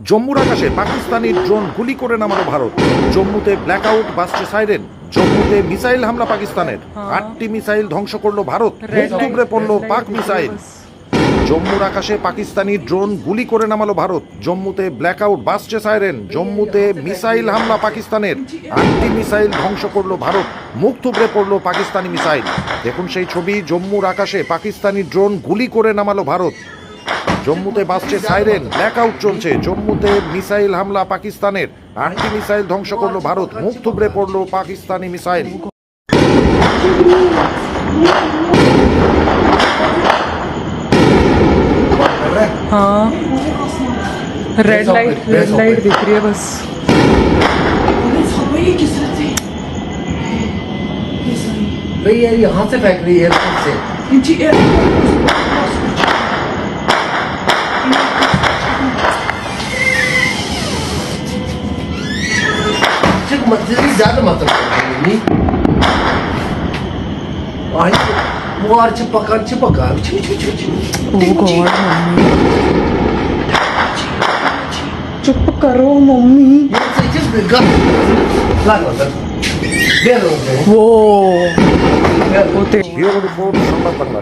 জম্মুর আকাশে পাকিস্তানি ড্রোন গুলি করে নামালো ভারত। জম্মুতে ব্ল্যাকআউট, বাজছে সাইরেন। জম্মুতে মিসাইল হামলা পাকিস্তানের। 8টি মিসাইল ধ্বংস করলো ভারত, দুবড়ে পড়লো পাক মিসাইল। জম্মুর আকাশে পাকিস্তানি ড্রোন গুলি করে নামালো ভারত। জম্মুতে ব্ল্যাকআউট, বাজছে সাইরেন। জম্মুতে মিসাইল হামলা পাকিস্তানের। 8টি মিসাইল ধ্বংস করলো ভারত, মুখ থুবড়ে পড়লো পাকিস্তানি মিসাইল। দেখুন সেই ছবি, জম্মুর আকাশে পাকিস্তানি ড্রোন গুলি করে নামালো ভারত। জম্মুতে বাজছে সাইরেন, ব্ল্যাকআউট চলছে। জম্মুতে মিসাইল হামলা পাকিস্তানের। 8টি মিসাইল ধ্বংস করলো ভারত, মুখ থুবড়ে পড়লো পাকিস্তানি মিসাইল। हाँ, रेड लाइट दिख रही है बस। भाई यार यहाँ से फेंक रही है एयरपोर्ट से। मस्जिद ज्यादा मतलब वो चिपका चुप करो मम्मी। वो ব্যুরো রিপোর্ট, সংবাদ বাংলা।